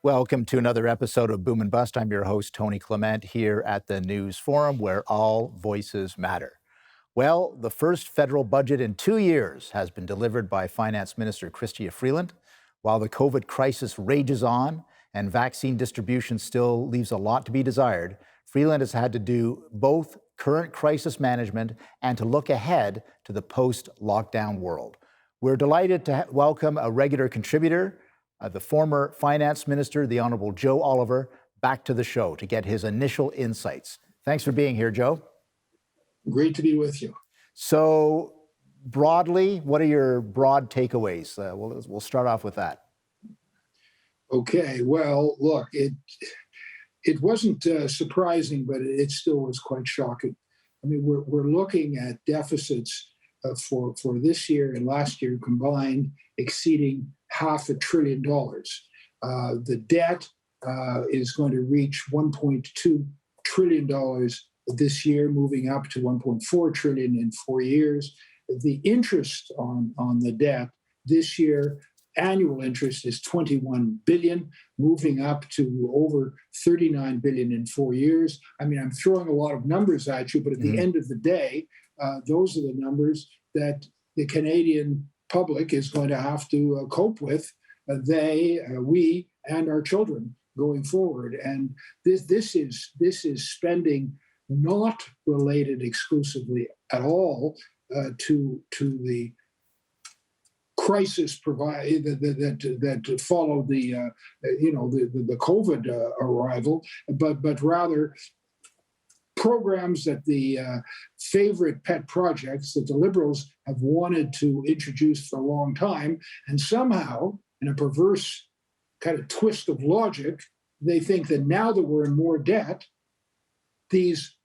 Welcome to another episode of Boom and Bust. I'm your host, Tony Clement, here at the News Forum, where all voices matter. Well, the first federal budget in 2 years has been delivered by Finance Minister Chrystia Freeland. While the COVID crisis rages on and vaccine distribution still leaves a lot to be desired, Freeland has had to do both current crisis management and to look ahead to the post-lockdown world. We're delighted to welcome a regular contributor, the former finance minister, the Honorable Joe Oliver, back to the show to get his initial insights. Thanks for being here, Joe. Great to be with you. So broadly, what are your broad takeaways? We'll start off with that. Okay, well, look, it wasn't surprising, but it still was quite shocking. I mean, we're looking at deficits for this year and last year combined exceeding $500 billion. The debt is going to reach $1.2 trillion this year, moving up to $1.4 trillion in 4 years. The interest on the debt this year, annual interest is $21 billion, moving up to over $39 billion in 4 years. I mean, I'm throwing a lot of numbers at you, but at the end of the day, those are the numbers that the Canadian public is going to have to cope with, we, and our children going forward. And this is spending not related exclusively at all to the crisis that followed the COVID arrival, but rather programs that the favorite pet projects that the Liberals have wanted to introduce for a long time, and somehow, in a perverse kind of twist of logic, they think that now that we're in more debt, these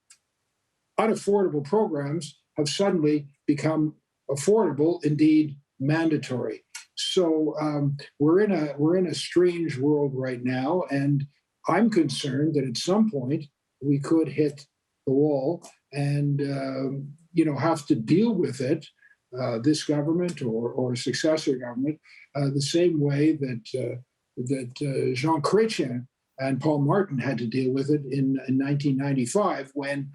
unaffordable programs have suddenly become affordable, indeed mandatory. So we're in a strange world right now, and I'm concerned that at some point we could hit the wall and have to deal with it, this government or successor government, the same way that Jean Chrétien and Paul Martin had to deal with it in 1995 when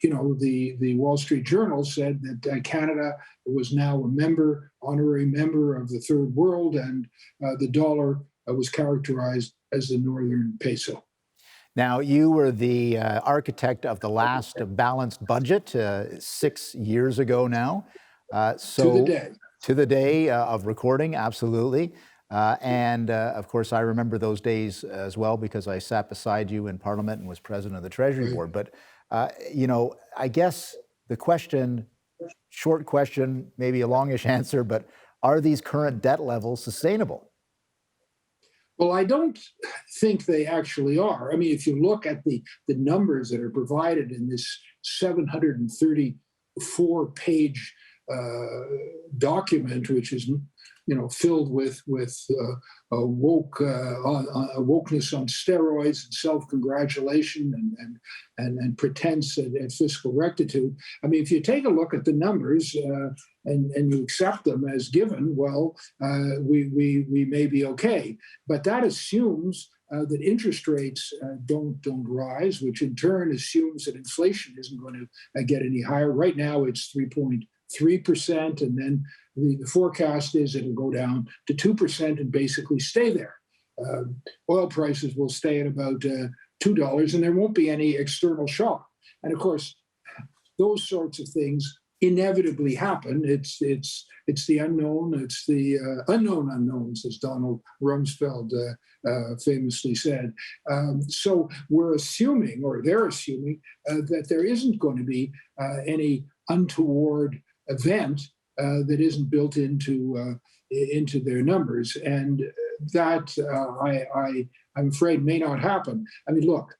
the Wall Street Journal said that Canada was now a honorary member of the Third World, and the dollar was characterized as the Northern peso. Now, you were the architect of the last balanced budget 6 years ago now. To the day of recording, absolutely. And of course, I remember those days as well because I sat beside you in Parliament and was president of the Treasury Board. But, I guess the short question, maybe a longish answer, but are these current debt levels sustainable? Well, I don't think they actually are. I mean, if you look at the numbers that are provided in this 734-page document, which is filled with wokeness on steroids and self-congratulation and pretense at fiscal rectitude. I mean, if you take a look at the numbers and you accept them as given, well, we may be okay. But that assumes that interest rates don't rise, which in turn assumes that inflation isn't going to get any higher. Right now, it's 3.3%, and then the forecast is it'll go down to 2% and basically stay there. Oil prices will stay at about $2, and there won't be any external shock. And of course, those sorts of things inevitably happen. It's the unknown. It's the unknown unknowns, as Donald Rumsfeld famously said. So we're assuming, or they're assuming, that there isn't going to be any untoward event that isn't built into their numbers, and that I'm afraid may not happen. I mean, look,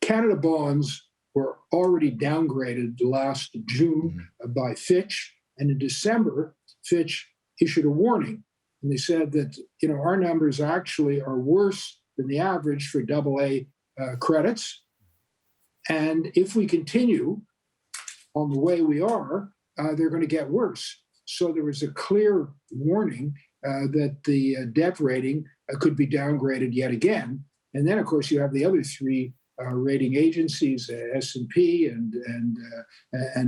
Canada bonds were already downgraded last June by Fitch, and in December, Fitch issued a warning, and they said that our numbers actually are worse than the average for AA credits, and if we continue on the way we are, they're going to get worse. So there was a clear warning that the debt rating could be downgraded yet again. And then, of course, you have the other three rating agencies, S&P and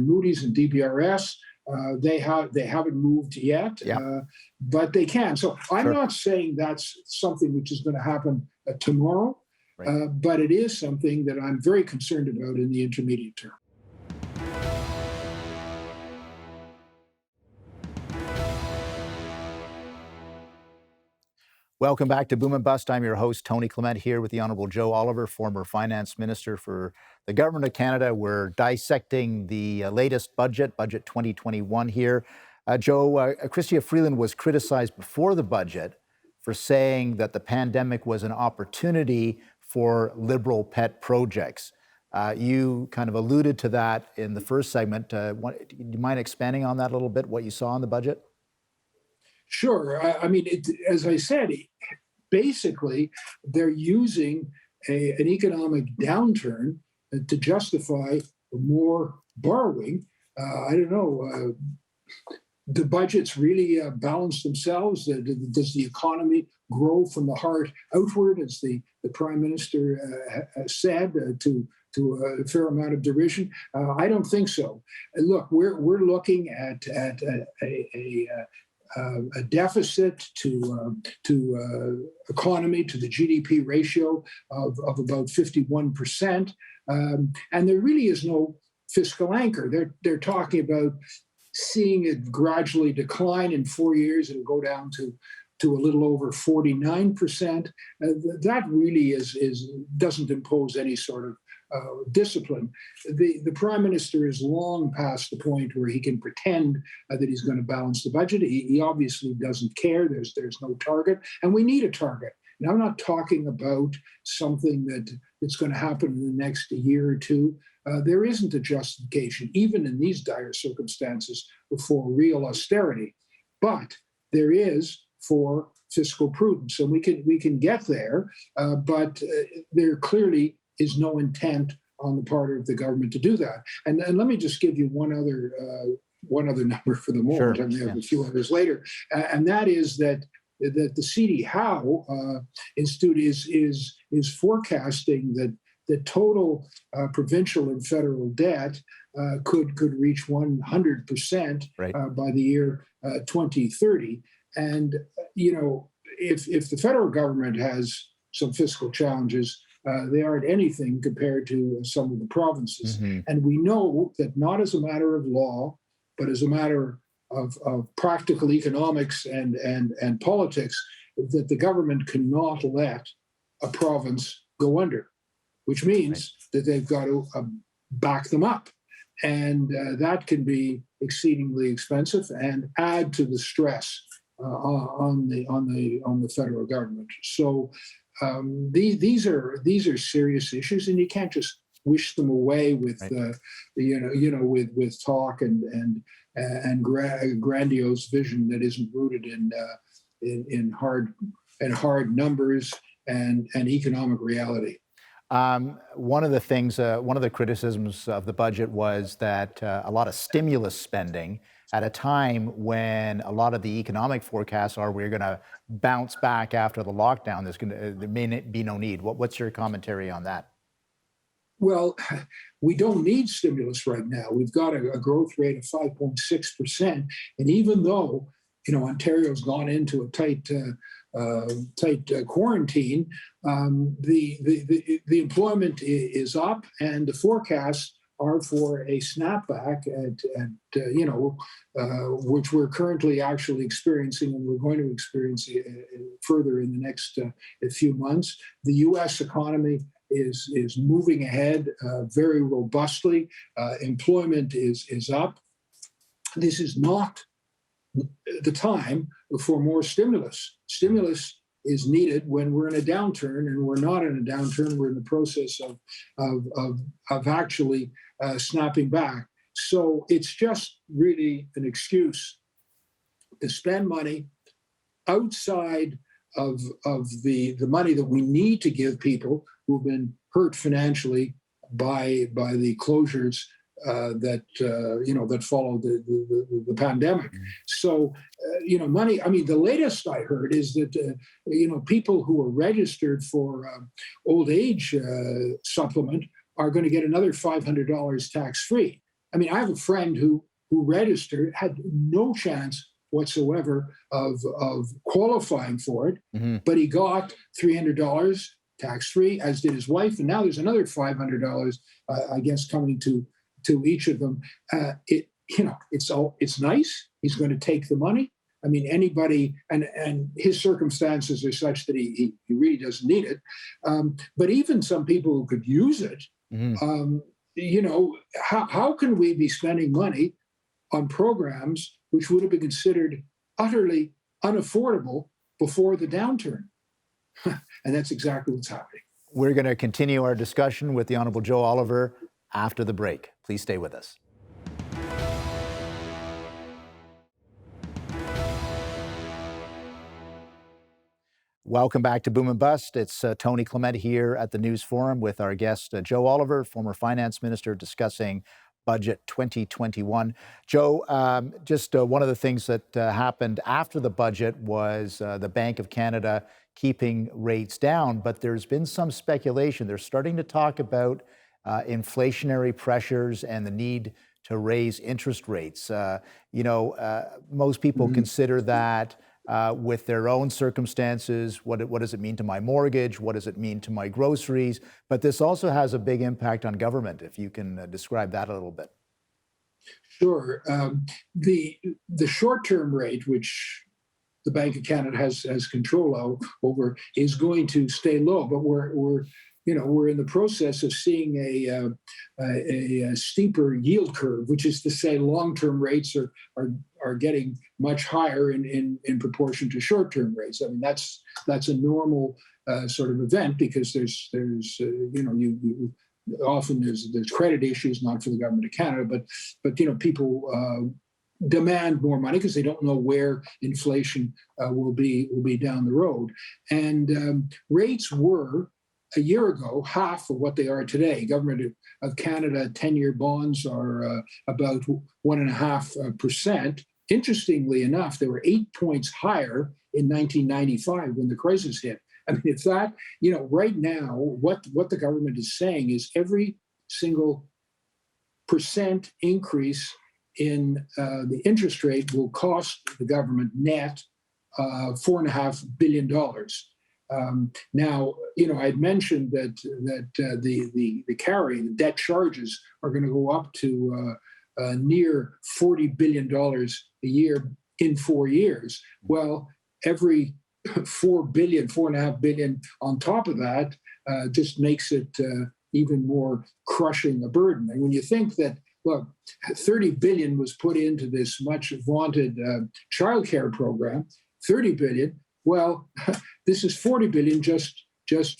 Moody's and DBRS. They haven't moved yet, but they can. So I'm not saying that's something which is going to happen tomorrow, but it is something that I'm very concerned about in the intermediate term. Welcome back to Boom and Bust. I'm your host, Tony Clement, here with the Honourable Joe Oliver, former Finance Minister for the Government of Canada. We're dissecting the latest budget 2021 here. Joe, Chrystia Freeland was criticized before the budget for saying that the pandemic was an opportunity for Liberal pet projects. You kind of alluded to that in the first segment. Do you mind expanding on that a little bit, what you saw in the budget? Sure. I mean, as I said, basically, they're using an economic downturn to justify more borrowing. I don't know. The budgets really balance themselves? Does the economy grow from the heart outward, as the Prime Minister said, to a fair amount of derision? I don't think so. Look, we're looking at a deficit to economy, to the GDP ratio of about 51%, and there really is no fiscal anchor. They're talking about seeing it gradually decline in 4 years and go down to a little over 49%. That really doesn't impose any sort of discipline. The Prime Minister is long past the point where he can pretend that he's going to balance the budget. He obviously doesn't care. There's no target, and we need a target. And I'm not talking about something that's going to happen in the next year or two. There isn't a justification, even in these dire circumstances, for real austerity. But there is for fiscal prudence, and we can get there. But there clearly is no intent on the part of the government to do that. And let me just give you one other number for the moment. Sure. I may have a few others later, and that is that the CD Howe Institute is forecasting that the total provincial and federal debt could reach 100% by the year 2030. And if the federal government has some fiscal challenges, they aren't anything compared to some of the provinces. Mm-hmm. And we know that not as a matter of law, but as a matter of practical economics and politics, that the government cannot let a province go under, which means that they've got to back them up. And that can be exceedingly expensive and add to the stress on the federal government. So these are serious issues, and you can't just wish them away with with talk and grandiose vision that isn't rooted in hard numbers and economic reality. One of the criticisms of the budget was that a lot of stimulus spending at a time when a lot of the economic forecasts are we're going to bounce back after the lockdown. There may be no need. What's your commentary on that? Well, we don't need stimulus right now. We've got a growth rate of 5.6%, and even though Ontario's gone into a tight quarantine, the employment is up, and the forecasts are for a snapback which we're currently actually experiencing, and we're going to experience further in the next few months. The U.S. economy is moving ahead very robustly. Employment is up. This is not the time for more stimulus. Stimulus is needed when we're in a downturn, and we're not in a downturn. We're in the process of actually snapping back. So it's just really an excuse to spend money outside of the money that we need to give people who've been hurt financially by the closures that followed the pandemic. So money. I mean, the latest I heard is that people who are registered for old age supplement are going to get another $500 tax free. I mean, I have a friend who registered, had no chance whatsoever of qualifying for it, but he got $300 tax free, as did his wife, and now there's another $500, I guess, coming to each of them. It's nice. He's going to take the money. I mean, anybody, and his circumstances are such that he really doesn't need it. But even some people who could use it, how can we be spending money on programs which would have been considered utterly unaffordable before the downturn? And that's exactly what's happening. We're going to continue our discussion with the Honourable Joe Oliver after the break. Please stay with us. Welcome back to Boom and Bust. It's Tony Clement here at the News Forum with our guest, Joe Oliver, former finance minister, discussing Budget 2021. Joe, just one of the things that happened after the budget was the Bank of Canada keeping rates down, but there's been some speculation. They're starting to talk about inflationary pressures and the need to raise interest rates. Most people consider that with their own circumstances. What does it mean to my mortgage? What does it mean to my groceries? But this also has a big impact on government, if you can describe that a little bit. Sure. The short-term rate, which the Bank of Canada has control over, is going to stay low. But we're in the process of seeing a steeper yield curve, which is to say long-term rates are getting much higher in proportion to short-term rates. I mean, that's a normal sort of event, because there's often there's credit issues, not for the government of Canada, but people demand more money because they don't know where inflation will be down the road. And rates were, a year ago, half of what they are today. Government of Canada 10-year bonds are about 1.5%. Interestingly enough, they were 8 points higher in 1995 when the crisis hit. I mean, if that, right now, what the government is saying is every single percent increase in the interest rate will cost the government net $4.5 billion. Now, I'd mentioned that the carry, the debt charges, are going to go up to near $40 billion a year in 4 years. Well, every $4.5 billion on top of that just makes it even more crushing a burden. And when you think that, look, $30 billion was put into this much vaunted childcare program, $30 billion. Well, this is $40 billion just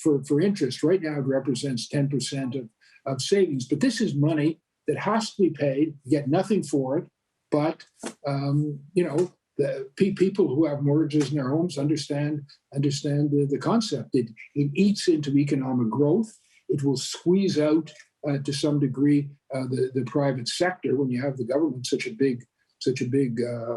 for interest. Right now, it represents 10% of savings. But this is money that has to be paid. You get nothing for it. But the people who have mortgages in their homes understand the concept. It eats into economic growth. It will squeeze out to some degree the private sector when you have the government such a big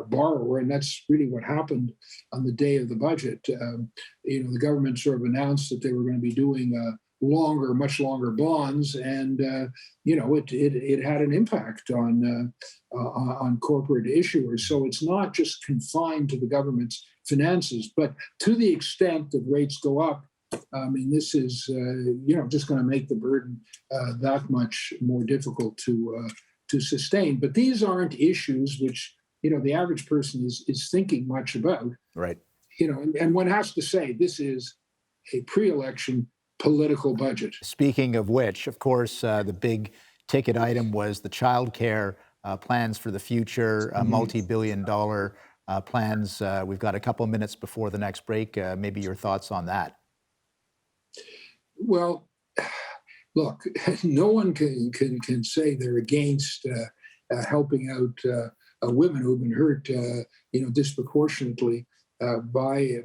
borrower, and that's really what happened on the day of the budget. The government sort of announced that they were going to be doing much longer bonds, and it had an impact on corporate issuers. So it's not just confined to the government's finances, but to the extent that rates go up, I mean, this is just going to make the burden that much more difficult to sustain. But these aren't issues which the average person is thinking much about. Right. And one has to say this is a pre-election political budget. Speaking of which, of course, the big ticket item was the childcare plans for the future, multi-billion-dollar plans. We've got a couple of minutes before the next break. Maybe your thoughts on that. Well, look, no one can say they're against helping out women who've been hurt, disproportionately by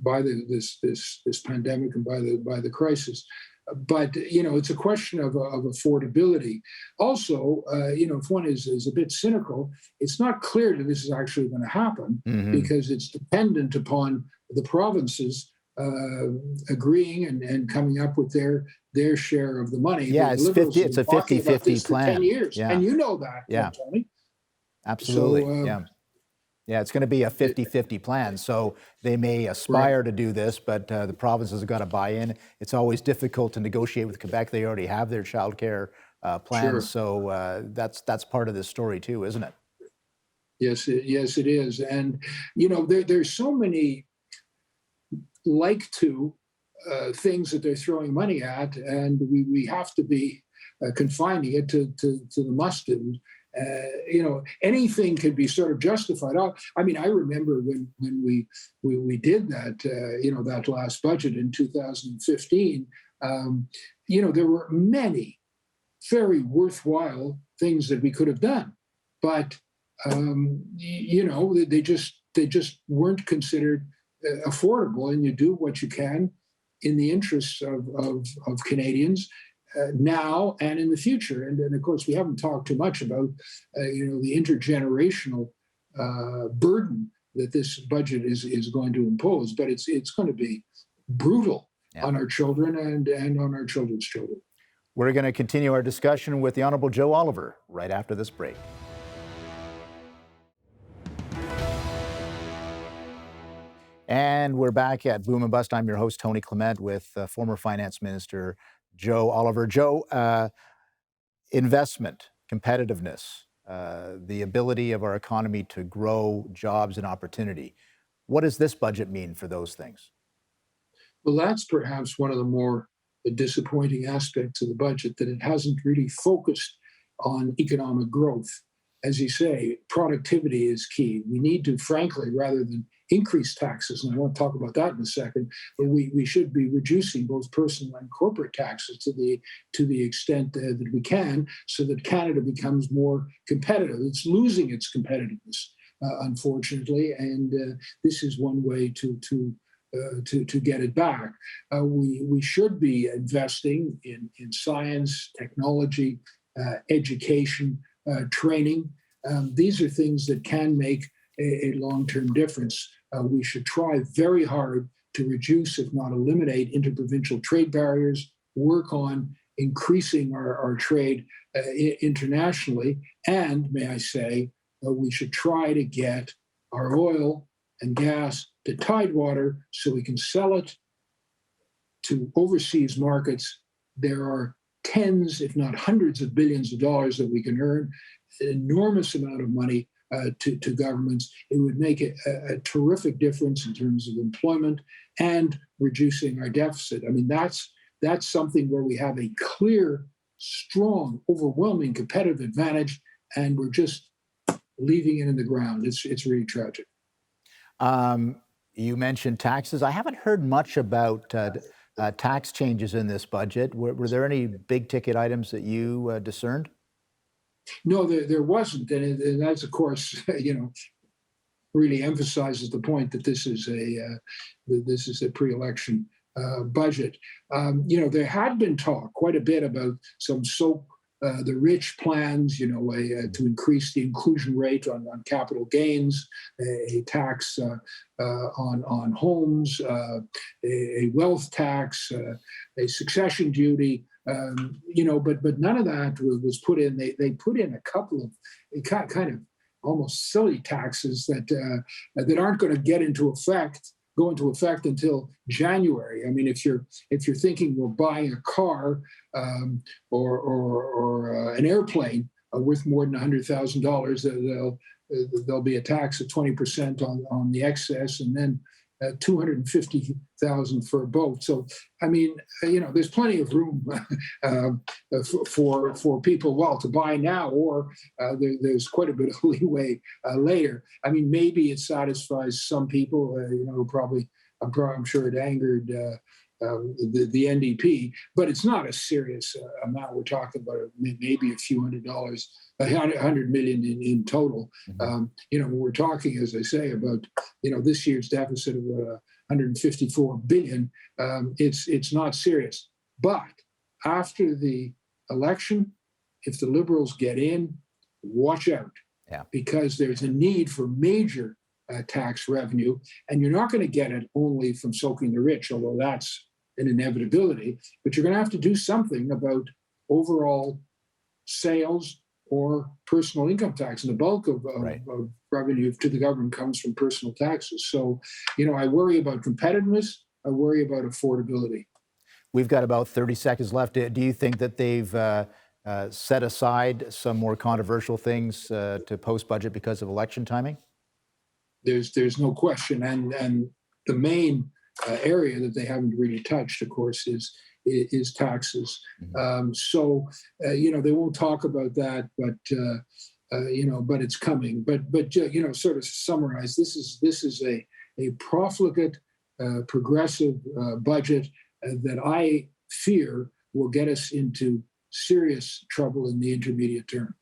this pandemic and by the crisis. But it's a question of affordability. Also, if one is a bit cynical, it's not clear that this is actually going to happen Hmm. because it's dependent upon the provinces agreeing and coming up with their share of the money. Yeah, The it's Liberals 50. have It's been a talking about 50-50 this for 10 plan. years, Yeah, and you know that, yeah, Tony. absolutely. So Yeah. Yeah, it's going to be a 50-50 plan. So they may right, aspire to do this, but the provinces have got to buy in. It's always difficult to negotiate with Quebec. They already have their childcare plans. sure. So that's part of this story too, isn't it? Yes, it is. And there's so many to things that they're throwing money at, and we have to be confining it to the must. And anything can be sort of justified. I mean, I remember when we did that, that last budget in 2015. There were many very worthwhile things that we could have done, but they just weren't considered affordable. And you do what you can in the interests of Canadians now and in the future. And of course, we haven't talked too much about the intergenerational burden that this budget is going to impose, but it's going to be brutal Yeah. on our children and on our children's children. We're going to continue our discussion with the Honorable Joe Oliver right after this break. And we're back at Boom and Bust. I'm your host, Tony Clement, with former Finance Minister Joe Oliver. Joe, investment, competitiveness, the ability of our economy to grow jobs and opportunity. What does this budget mean for those things? Well, that's perhaps one of the more disappointing aspects of the budget, that it hasn't really focused on economic growth. As you say, productivity is key. We need to, frankly, rather than increase taxes, and I want to talk about that in a second, but we should be reducing both personal and corporate taxes to the extent that we can, so that Canada becomes more competitive. It's losing its competitiveness, unfortunately, and this is one way to get it back. We should be investing in science, technology, education, training. These are things that can make a long-term difference. We should try very hard to reduce, if not eliminate, interprovincial trade barriers, work on increasing our trade internationally, and, may I say, we should try to get our oil and gas to Tidewater so we can sell it to overseas markets. There are tens, if not hundreds of billions of dollars that we can earn, an enormous amount of money to governments. It would make a terrific difference in terms of employment and reducing our deficit. I mean, that's something where we have a clear, strong, overwhelming competitive advantage, and we're just leaving it in the ground. It's really tragic. You mentioned taxes. I haven't heard much about tax changes in this budget. Were there any big ticket items that you discerned? No, there wasn't, and that's, of course, really emphasizes the point that this is a pre-election budget. There had been talk quite a bit about some soap the rich plans, to increase the inclusion rate on capital gains, a tax on homes, a wealth tax, a succession duty. But none of that was put in. They put in a couple of kind of almost silly taxes that aren't going to go into effect until January. I mean, if you're thinking we're buying a car or an airplane worth more than $100,000, there'll be a tax of 20% on the excess, and then $250,000 for a boat. So, I mean, there's plenty of room for people, to buy now, or there's quite a bit of leeway later. I mean, maybe it satisfies some people, probably, I'm sure it angered the NDP, but it's not a serious amount. We're talking about maybe a few $100, $100 million in total. When we're talking, as I say, about this year's deficit of 154 billion, it's not serious. But after the election, if the Liberals get in, watch out, because there's a need for major tax revenue, and you're not going to get it only from soaking the rich, although that's an inevitability, but you're going to have to do something about overall sales or personal income tax. And the bulk of revenue to the government comes from personal taxes. So, I worry about competitiveness. I worry about affordability. We've got about 30 seconds left. Do you think that they've set aside some more controversial things to post-budget because of election timing? There's no question. And the main area that they haven't really touched, of course, is taxes. So they won't talk about that, but but it's coming. But sort of summarize, this is a profligate, progressive budget that I fear will get us into serious trouble in the intermediate term.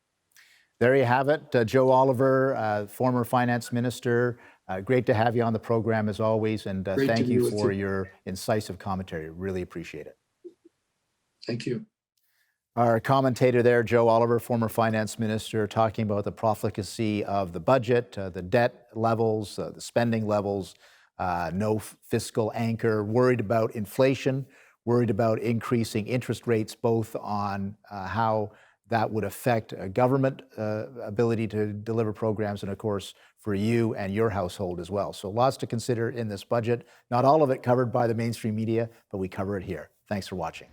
There you have it. Joe Oliver, former finance minister. Great to have you on the program as always, and thank you for your incisive commentary. Really appreciate it. Thank you. Our commentator there, Joe Oliver, former finance minister, talking about the profligacy of the budget, the debt levels, the spending levels, no fiscal anchor, worried about inflation, worried about increasing interest rates, both on how that would affect government ability to deliver programs, and of course, for you and your household as well. So lots to consider in this budget. Not all of it covered by the mainstream media, but we cover it here. Thanks for watching.